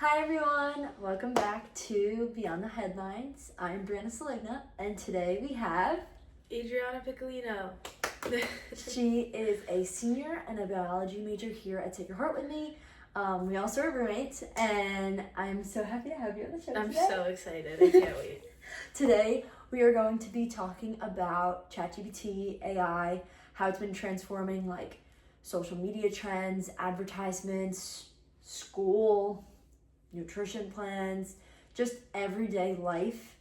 Hi everyone, welcome back to Beyond the Headlines. I'm Adriana Piccolino, and today we have Adriana Piccolino. She is a senior and a biology major here at Take Your Heart with me. We also are roommates, and I'm so happy to have you on the show I'm today. so excited. I can't wait. Today we are going to be talking about ChatGPT, AI, how it's been transforming like social media trends, advertisements, school, nutrition plans, just everyday life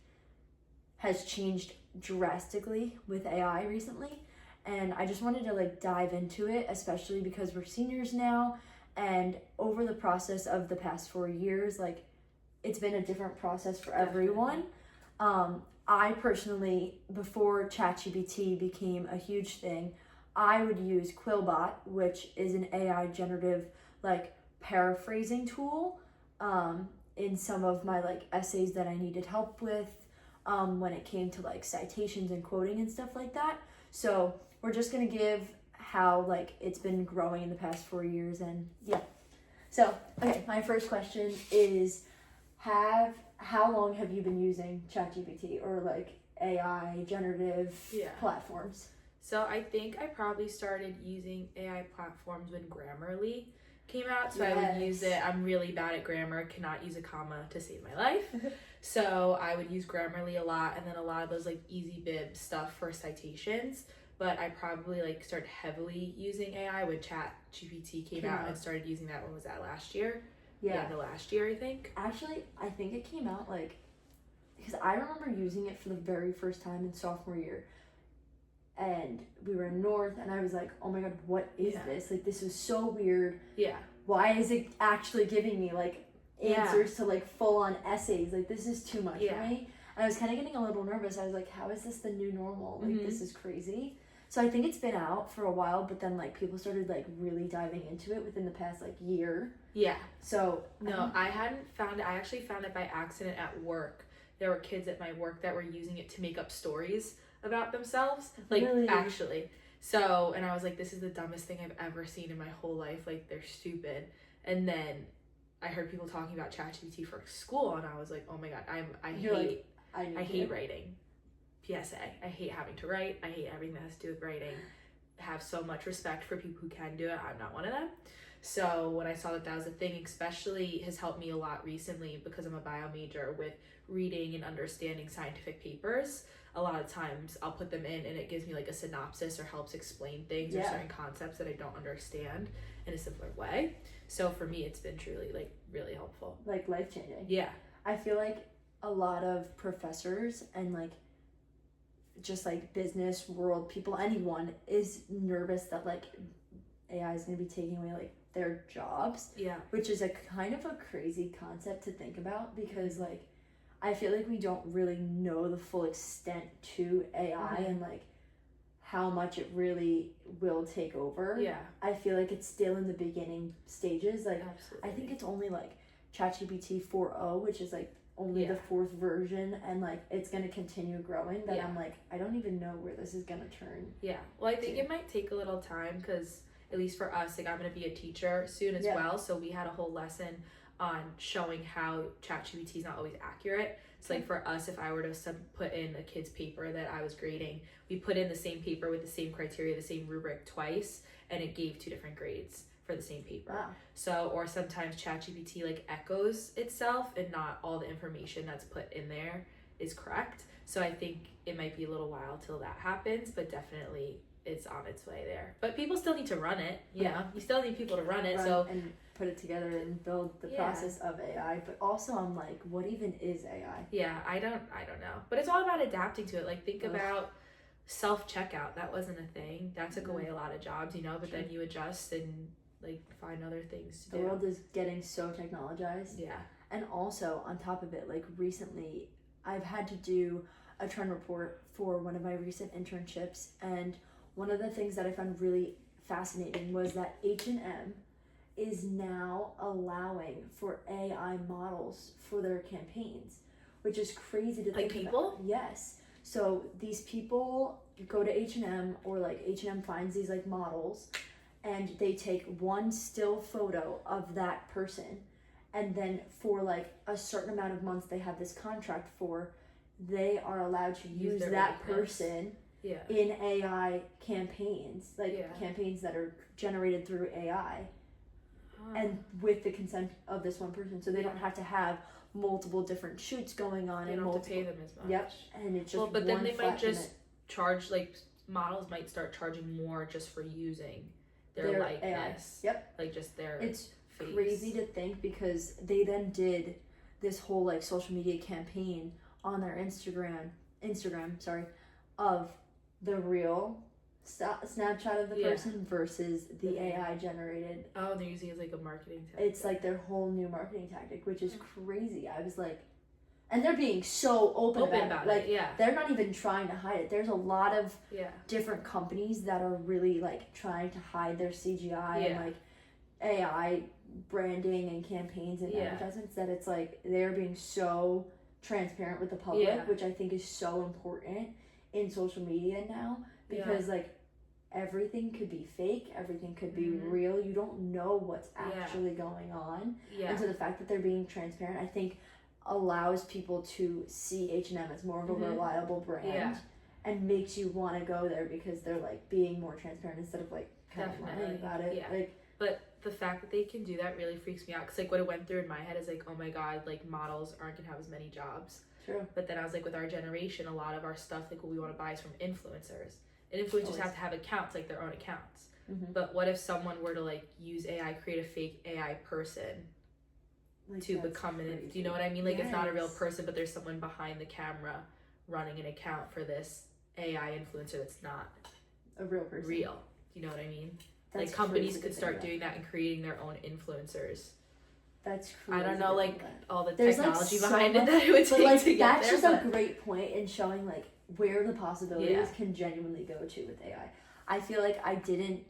has changed drastically with AI recently. And I just wanted to like dive into it, especially because we're seniors now. And over the process of the past 4 years, like it's been a different process for everyone. I personally, before ChatGPT became a huge thing, I would use Quillbot, which is an AI generative like paraphrasing tool in some of my like essays that I needed help with when it came to like citations and quoting and stuff like that. So we're just gonna give how like it's been growing in the past 4 years, and yeah. So okay, my first question is, how long have you been using ChatGPT or like AI generative platforms? So I think I probably started using AI platforms when Grammarly came out. So I would use it. I'm really bad at grammar, cannot use a comma to save my life. So I would use Grammarly a lot, and then a lot of those like easy bib stuff for citations. But I probably like started heavily using AI when ChatGPT came out and started using that. When was that, last year? Yeah, the last year, I think. Actually, I think it came out like, because I remember using it for the very first time in sophomore year. And we were in North, and I was like, oh my god, what is this? Like, this is so weird. Yeah. Why is it actually giving me, like, answers to, like, full-on essays? Like, this is too much for me. And I was kind of getting a little nervous. I was like, how is this the new normal? Like, this is crazy. So I think it's been out for a while, but then, like, people started, like, really diving into it within the past, like, year. Yeah. So. No, I hadn't found it. I actually found it by accident at work. There were kids at my work that were using it to make up stories about themselves, like actually. So, and I was like, this is the dumbest thing I've ever seen in my whole life. Like, they're stupid. And then I heard people talking about ChatGPT for school, and I was like, oh my god, I hate writing. PSA, I hate having to write. I hate everything that has to do with writing. I have so much respect for people who can do it. I'm not one of them. So when I saw that was a thing, especially has helped me a lot recently because I'm a bio major with reading and understanding scientific papers. A lot of times I'll put them in and it gives me like a synopsis or helps explain things or certain concepts that I don't understand in a simpler way. So for me, it's been truly like really helpful. Like life-changing. Yeah. I feel like a lot of professors and like just like business world people, anyone is nervous that like AI is going to be taking away like their jobs. Yeah. Which is a kind of a crazy concept to think about, because like I feel like we don't really know the full extent to AI and like how much it really will take over. Yeah. I feel like it's still in the beginning stages. Like, absolutely. I think it's only like ChatGPT 4.0, which is like only the 4th version, and like it's gonna continue growing. That I'm like, I don't even know where this is gonna turn. Yeah. Well, I think it might take a little time, because at least for us, like I'm gonna be a teacher soon as well. So we had a whole lesson on showing how ChatGPT is not always accurate. So like for us, if I were to put in a kid's paper that I was grading, we put in the same paper with the same criteria, the same rubric twice, and it gave 2 different grades for the same paper. Wow. So, or sometimes ChatGPT like echoes itself and not all the information that's put in there is correct. So I think it might be a little while till that happens, but definitely it's on its way there. But people still need to run it. You know, you still need people to run it. And put it together and build the process of AI. But also I'm like, what even is AI? Yeah, I don't know. But it's all about adapting to it. Like think about self-checkout. That wasn't a thing. That took away a lot of jobs, you know, but then you adjust and like find other things to do. The world is getting so technologized. Yeah. And also on top of it, like recently I've had to do a trend report for one of my recent internships, and one of the things that I found really fascinating was that H&M is now allowing for AI models for their campaigns, which is crazy to think people? about. Yes. So these people go to H&M, or like H&M finds these like models, and they take one still photo of that person and then for like a certain amount of months they have this contract for, they are allowed to use that person in AI campaigns, like campaigns that are generated through AI, and with the consent of this one person, so they don't have to have multiple different shoots going on. They don't have to pay them as much. Yep, and it's just but then they might just charge, like models might start charging more just for using their likeness. AI. Yep, like just their. It's face. Crazy to think, because they then did this whole like social media campaign on their Instagram, of the real snapshot of the person versus the AI generated. Oh, they're using it as like a marketing tactic. It's like their whole new marketing tactic, which is crazy. I was like, and they're being so open about it. Like, they're not even trying to hide it. There's a lot of different companies that are really like trying to hide their CGI and like AI branding and campaigns and advertisements, that it's like they're being so transparent with the public, which I think is so important in social media now, because like everything could be fake, everything could be real, you don't know what's actually going on, and so the fact that they're being transparent, I think, allows people to see H&M as more of a reliable brand, and makes you want to go there because they're like being more transparent instead of like kind of lying about it. Like, but the fact that they can do that really freaks me out, because like what it went through in my head is like, oh my god, like models aren't gonna have as many jobs. True. But then I was like, with our generation, a lot of our stuff, like what we want to buy is from influencers, and influencers have to have accounts, like their own accounts. But what if someone were to like use AI, create a fake AI person like to become an, do you know what I mean? Like it's not a real person, but there's someone behind the camera running an account for this AI influencer that's not a real person. Real. Do you know what I mean? That's like companies could start doing that and creating their own influencers. That's crazy. I don't know, like all the technology behind it that it would take like, to get there. That's just a great point in showing like where the possibilities can genuinely go to with AI. I feel like I didn't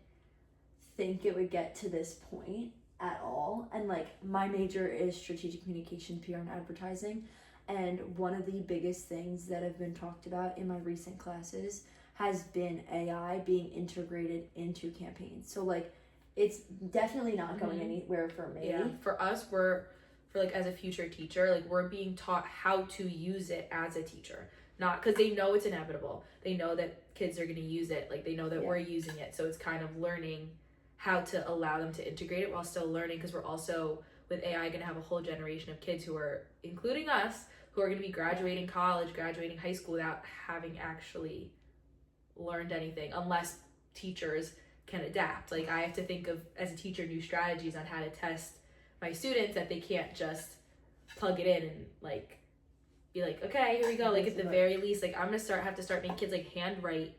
think it would get to this point at all. And like my major is strategic communication, PR, and advertising. And one of the biggest things that have been talked about in my recent classes has been AI being integrated into campaigns. So like it's definitely not going anywhere for me. Yeah, for us, for like as a future teacher, like we're being taught how to use it as a teacher. Not because they know it's inevitable. They know that kids are going to use it. Like they know that we're using it. So it's kind of learning how to allow them to integrate it while still learning, because we're also, with AI, going to have a whole generation of kids who are, including us, who are going to be graduating college, graduating high school without having actually learned anything, unless teachers can adapt. Like I have to think of, as a teacher, new strategies on how to test my students, that they can't just plug it in and like be like, okay, here we go. Like at the very least, like I'm gonna have to start making kids like handwrite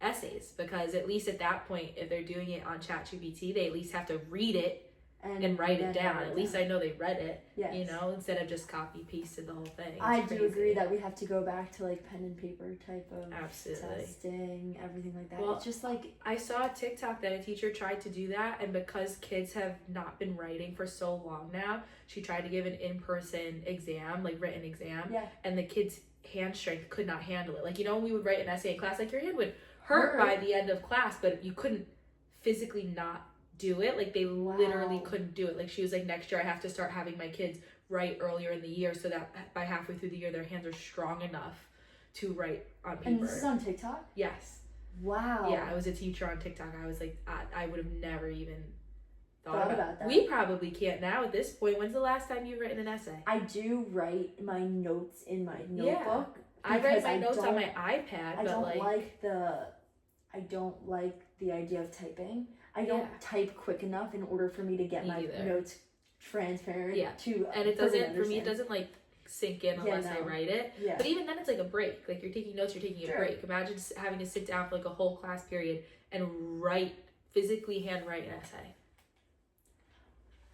essays, because at least at that point, if they're doing it on ChatGPT, they at least have to read it and write it down. At least I know they read it, you know, instead of just copy pasted the whole thing. I do agree that we have to go back to like pen and paper type of testing, everything like that. Well, it's just like, I saw a TikTok that a teacher tried to do that, and because kids have not been writing for so long now, she tried to give an in-person exam, like written exam, and the kids' hand strength could not handle it. Like, you know, when we would write an essay in class, like your hand would hurt by the end of class, but you couldn't physically not do it. Like they literally couldn't do it. Like she was like, next year I have to start having my kids write earlier in the year, so that by halfway through the year their hands are strong enough to write on paper. And this is on TikTok? Yes. Wow. Yeah, I was a teacher on TikTok. I was like, I would have never even thought about that. We probably can't now at this point. When's the last time you've written an essay? I do write my notes in my notebook. I write my notes on my iPad. I don't like the idea of typing. I don't type quick enough in order for me to get my notes transparent to and it doesn't, for me, it doesn't like sink in unless I write it. But even then it's like a break. Like you're taking notes, you're taking a break. Imagine having to sit down for like a whole class period and physically handwrite an essay.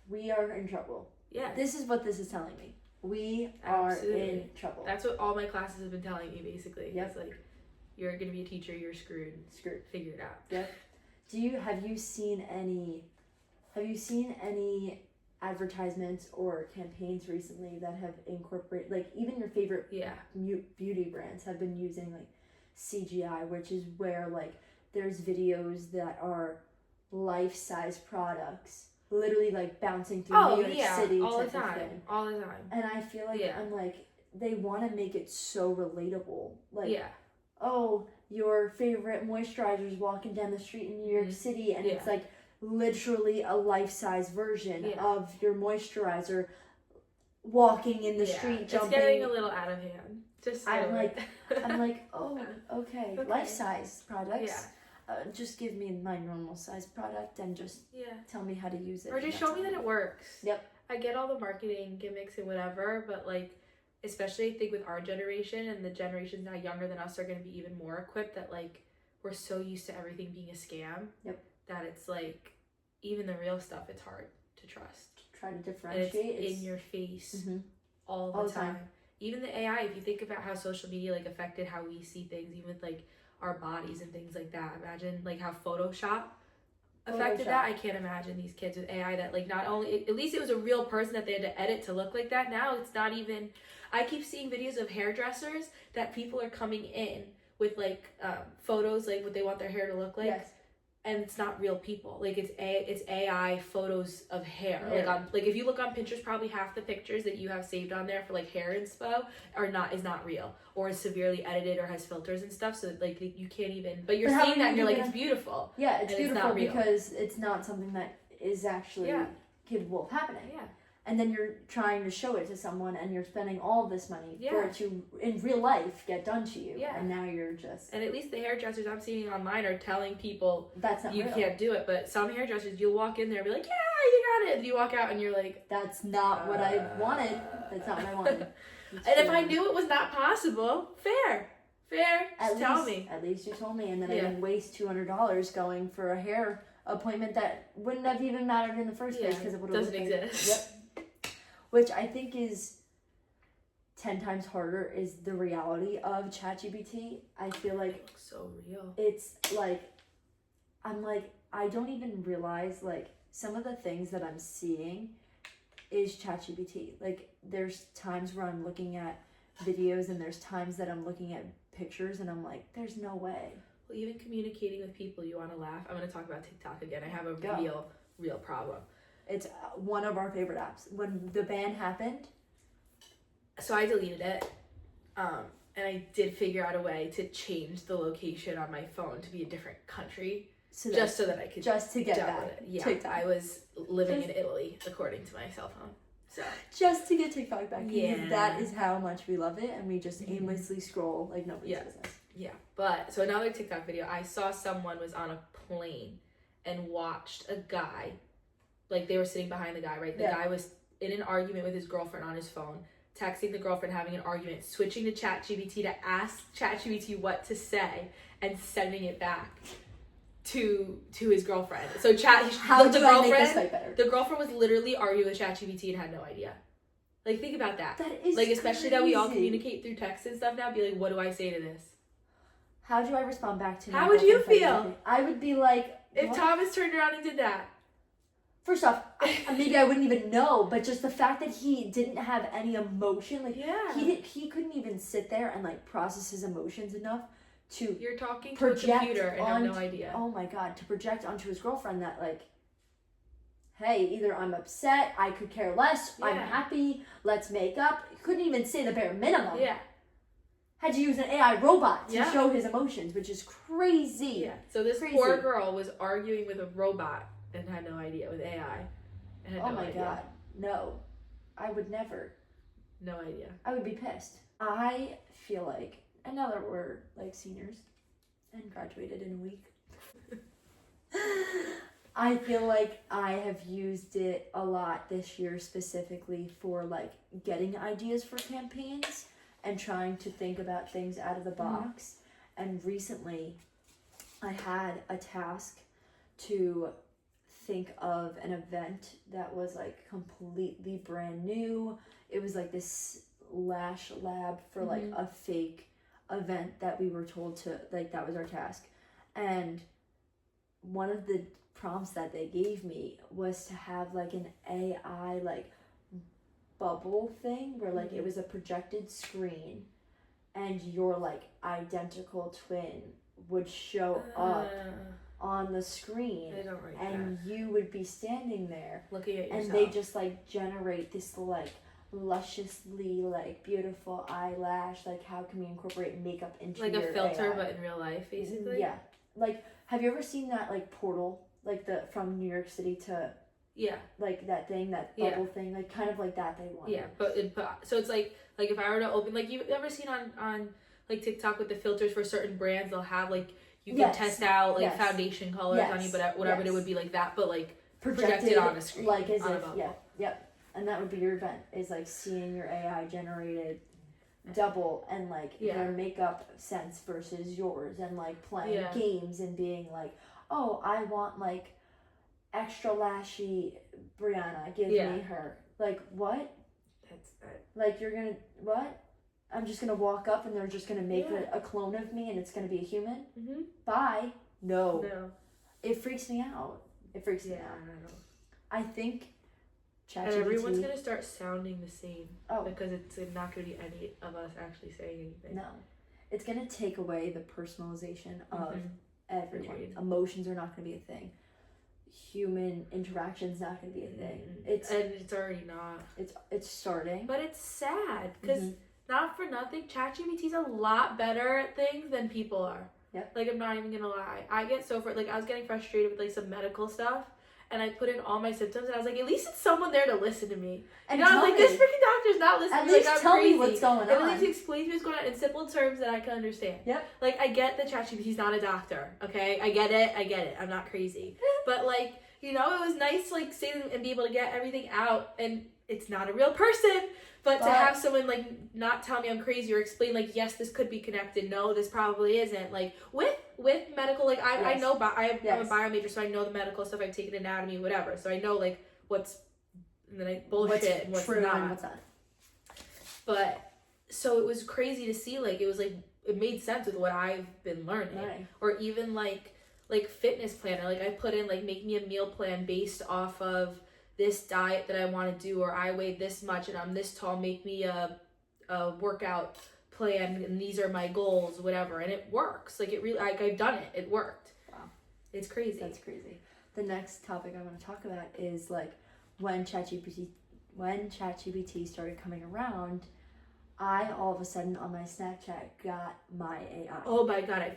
We are in trouble. Yeah. This is what this is telling me. We are in trouble. That's what all my classes have been telling me, basically. It's like, you're going to be a teacher, you're screwed. Figure it out. Yep. Have you seen any advertisements or campaigns recently that have incorporated, like even your favorite beauty brands have been using like CGI, which is where like there's videos that are life-size products literally like bouncing through New York City all the type of time, thing. all the time. And I feel like I'm like, they want to make it so relatable. Like, oh, your favorite moisturizer is walking down the street in New York City, and it's like literally a life-size version of your moisturizer walking in the street, jumping. It's getting a little out of hand. I'm like, oh, okay. Life-size products. Just give me my normal size product and just tell me how to use it. Or just show me that it works. Yep. I get all the marketing gimmicks and whatever, but like, especially I think with our generation and the generations now younger than us are going to be even more equipped, that like we're so used to everything being a scam that it's like even the real stuff, it's hard to trust. Try to differentiate. And it's in your face all the time. Even the AI, if you think about how social media like affected how we see things, even with like our bodies and things like that. Imagine like how Photoshop affected that. I can't imagine these kids with AI that like not only, at least it was a real person that they had to edit to look like that. Now it's not even, I keep seeing videos of hairdressers that people are coming in with like photos, like what they want their hair to look like. And it's not real people. Like it's AI photos of hair. Like if you look on Pinterest, probably half the pictures that you have saved on there for like hair inspo is not real, or is severely edited or has filters and stuff. So like you can't even. But you're seeing that and you're like, it's beautiful. Yeah, it's beautiful because it's not something that is actually capable of happening. Yeah. And then you're trying to show it to someone, and you're spending all this money for it to, in real life, get done to you. Yeah. And now you're just... And at least the hairdressers I'm seeing online are telling people that's not you real. Can't do it. But some hairdressers, you'll walk in there and be like, yeah, you got it. And you walk out and you're like... That's not what I wanted. That's not what I wanted. And if I knew it was not possible, fair. Tell me. At least you told me. And then I didn't waste $200 going for a hair appointment that wouldn't have even mattered in the first place because it would have doesn't exist. Yep. Which I think is 10 times harder is the reality of ChatGPT. I feel like it looks so real. It's like, I'm like, I don't even realize like some of the things that I'm seeing is ChatGPT. Like there's times where I'm looking at videos and there's times that I'm looking at pictures and I'm like, there's no way. Well, even communicating with people, you want to laugh. I'm going to talk about TikTok again. I have a real problem. It's one of our favorite apps. When the ban happened, so I deleted it, and I did figure out a way to change the location on my phone to be a different country, so that I could just to get back. Yeah, TikTok. I was living in Italy according to my cell phone, so just to get TikTok back. Yeah, that is how much we love it, and we just aimlessly scroll like nobody's business. Yeah, but so another TikTok video, I saw someone was on a plane and watched a guy. Like, they were sitting behind the guy, right? The guy was in an argument with his girlfriend on his phone, texting the girlfriend, having an argument, switching to ChatGPT to ask ChatGPT what to say, and sending it back to his girlfriend. So the girlfriend was literally arguing with ChatGPT and had no idea. Like, think about that. That is like, especially that we all communicate through text and stuff now. Be like, what do I say to this? How do I respond back to? How would you feel? I would be like, if Thomas turned around and did that. First off, maybe I wouldn't even know, but just the fact that he didn't have any emotion, like he couldn't even sit there and like process his emotions enough to you're talking to a computer and have no idea. Oh my god, to project onto his girlfriend that like, hey, either I'm upset, I could care less, I'm happy, let's make up. He couldn't even say the bare minimum. Yeah. Had to use an AI robot to show his emotions, which is crazy. Yeah. So this poor girl was arguing with a robot and had no idea with AI. And had oh my god. No. I would never. No idea. I would be pissed. I feel like, and now that we're like seniors and graduated in a week, I feel like I have used it a lot this year specifically for like getting ideas for campaigns and trying to think about things out of the box. And recently I had a task to think of an event that was like completely brand new. It was like this lash lab for like a fake event that we were told to, like, that was our task. And one of the prompts that they gave me was to have like an AI like bubble thing where like it was a projected screen and your like identical twin would show up on the screen, I don't like and you would be standing there looking at yourself, and they just like generate this like lusciously like beautiful eyelash. Like, how can we incorporate makeup into like your a filter AI? but in real life, basically. Yeah, like, have you ever seen that like portal, like the from New York City to like that thing, that bubble thing, like kind of like that they want. But so it's like if I were to open, like, you've ever seen on like TikTok with the filters for certain brands, they'll have like you can test out like foundation colors on you, but whatever, it would be like that, but like projected on a screen, like as if and that would be your event, is like seeing your AI generated double and like their makeup sense versus yours, and like playing games and being like, oh, I want like extra lashy Brianna, give me her. Like, what? That's that. Like, you're gonna what? I'm just gonna walk up and they're just gonna make a clone of me and it's gonna be a human? Mm-hmm. Bye. No. It freaks me out. It freaks me out. I don't know. I think ChatGPT... And everyone's gonna start sounding the same. Because it's not gonna be any of us actually saying anything. No. It's gonna take away the personalization of everyone. Emotions are not gonna be a thing. Human interaction's not going to be a thing. It's already not. It's starting. But it's sad because not for nothing, ChatGPT's a lot better at things than people are. Yep. Like, I'm not even gonna lie. I get I was getting frustrated with like some medical stuff, and I put in all my symptoms, and I was like, at least it's someone there to listen to me. And I was like, this freaking doctor's not listening to me. At least tell me what's going on. At least explain to me what's going on in simple terms that I can understand. Yep. Like, I get that ChatGPT's not a doctor, okay? I get it. I'm not crazy. But like, you know, it was nice to like say and be able to get everything out, and it's not a real person, but to have someone like not tell me I'm crazy or explain like, yes, this could be connected, no, this probably isn't. Like with medical, like I know, I'm a bio major, so I know the medical stuff. I've taken anatomy, whatever, so I know like what's bullshit and what's true not. And what's not. But so it was crazy to see, like, it was like it made sense with what I've been learning, or even like fitness planner. Like, I put in like, make me a meal plan based off of this diet that I want to do, or I weigh this much and I'm this tall, make me a workout plan and these are my goals, whatever, and it works. Like, it really, like, I've done it, it worked. Wow. It's crazy. That's crazy. The next topic I want to talk about is like when ChatGPT started coming around, I all of a sudden on my Snapchat got my AI. Oh my god, I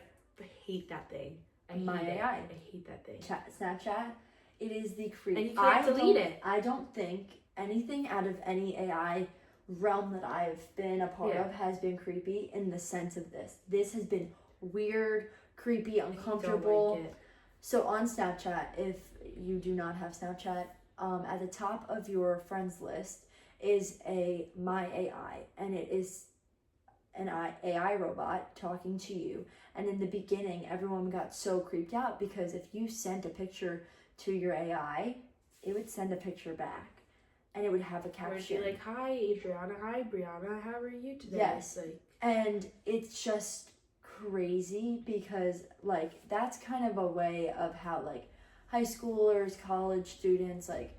hate that thing. I hate that thing. Snapchat, it is the creep. And you can't delete it. I don't think anything out of any AI realm that I've been a part of has been creepy in the sense of this. This has been weird, creepy, uncomfortable. Don't like it. So on Snapchat, if you do not have Snapchat, at the top of your friends list is a My AI, and it is an AI robot talking to you. And in the beginning, everyone got so creeped out because if you sent a picture to your AI, it would send a picture back, and it would have a caption. Or like, hi Adriana, hi Brianna, how are you today? Yes, and it's just crazy because like that's kind of a way of how like high schoolers, college students, like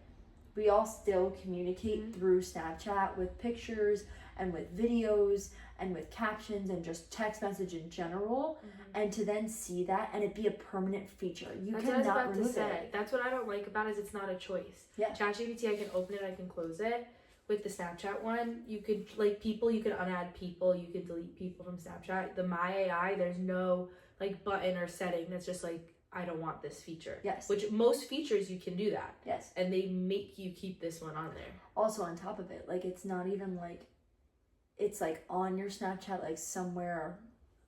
we all still communicate through Snapchat with pictures and with videos and with captions and just text message in general, and to then see that and it be a permanent feature. That's cannot remove it. That's what I don't like about it, is it's not a choice. Yeah. ChatGPT, I can open it, I can close it. With the Snapchat one, you could like people, you could unadd people, you could delete people from Snapchat. The My AI, there's no like button or setting that's just like, I don't want this feature. Yes. Which most features you can do that. Yes. And they make you keep this one on there. Also on top of it, like it's not even like it's like on your Snapchat, like somewhere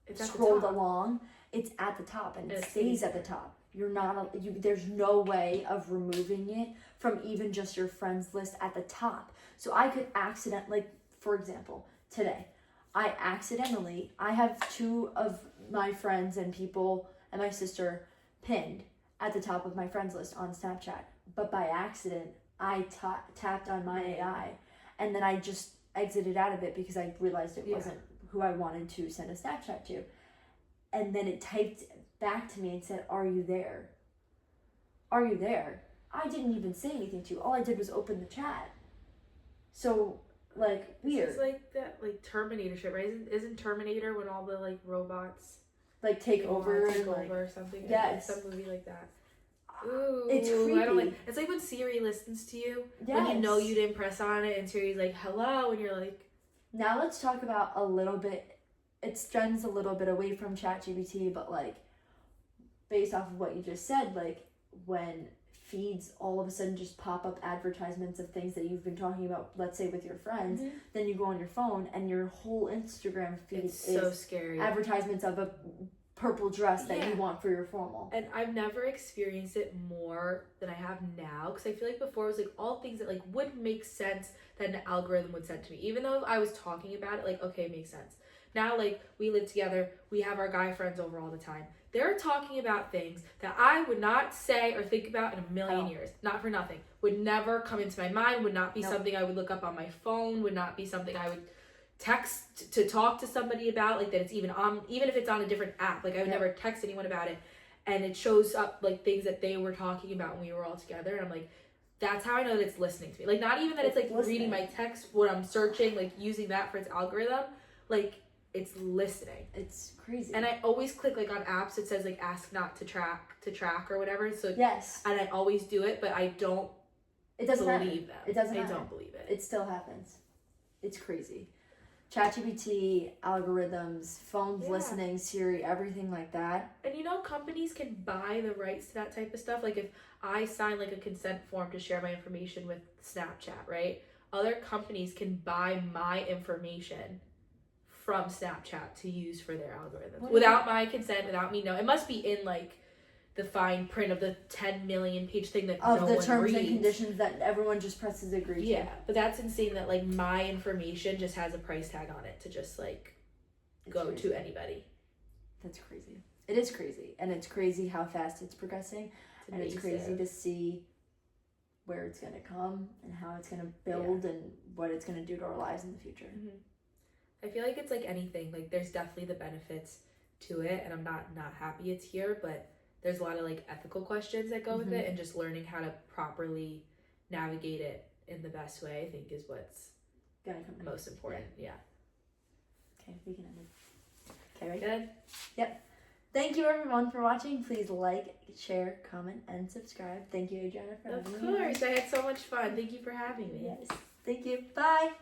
it's scrolled along. It's at the top and it stays at the top. You're not there's no way of removing it from even just your friends list at the top. So I could like for example, today I have two of my friends and people and my sister pinned at the top of my friends list on Snapchat, but by accident I tapped on My AI, and then I just exited out of it because I realized it wasn't who I wanted to send a Snapchat to, and then it typed back to me and said, are you there? Are you there? I didn't even say anything to you. All I did was open the chat. So like weird. It's like that like Terminator shit, right? Isn't Terminator when all the like robots like take over Take and like over or something. yes, some movie like that. Ooh, it's creepy. I don't like. It's like when Siri listens to you when you know you didn't press on it, and Siri's like hello, and you're like. Now let's talk about a little bit. It trends a little bit away from ChatGPT, but like based off of what you just said, like when feeds all of a sudden just pop up advertisements of things that you've been talking about, let's say with your friends, then you go on your phone and your whole Instagram feed is so scary. Advertisements of a purple dress that you want for your formal. And I've never experienced it more than I have now, because I feel like before it was like all things that like would make sense that an algorithm would send to me, even though I was talking about it like okay, it makes sense. Now like we live together, we have our guy friends over all the time, they're talking about things that I would not say or think about in a million years, not for nothing, would never come into my mind, would not be something I would look up on my phone, would not be something I would text to talk to somebody about, like that it's even on, even if it's on a different app, like I would never text anyone about it, and it shows up like things that they were talking about when we were all together, and I'm like, that's how I know that it's listening to me. Like not even that it's like reading my text, what I'm searching, like using that for its algorithm, like it's listening. It's crazy. And I always click like on apps it says like ask not to track or whatever, so yes, and I always do it, but I don't believe them. It doesn't I matter. don't believe it. It still happens. It's crazy. ChatGPT, algorithms, phones listening, Siri, everything like that. And you know, companies can buy the rights to that type of stuff. Like if I sign like a consent form to share my information with Snapchat, right? Other companies can buy my information from Snapchat to use for their algorithms without my consent, without me knowing. It must be in like the fine print of the 10 million page thing that of no the one terms reads. And conditions that everyone just presses agree to. Yeah, but that's insane that like my information just has a price tag on it to just like go to anybody. That's crazy. It is crazy, and it's crazy how fast it's progressing, and it's crazy to see where it's gonna come and how it's gonna build and what it's gonna do to our lives in the future. I feel like it's like anything. Like there's definitely the benefits to it, and I'm not happy it's here, but there's a lot of like ethical questions that go with it, and just learning how to properly navigate it in the best way, I think is what's gonna come most important. Yeah. Okay, we can end it. Okay, right? Good. Yep. Thank you everyone for watching. Please like, share, comment, and subscribe. Thank you, Adriana, for having me. Of course. I had so much fun. Thank you for having me. Yes. Thank you. Bye.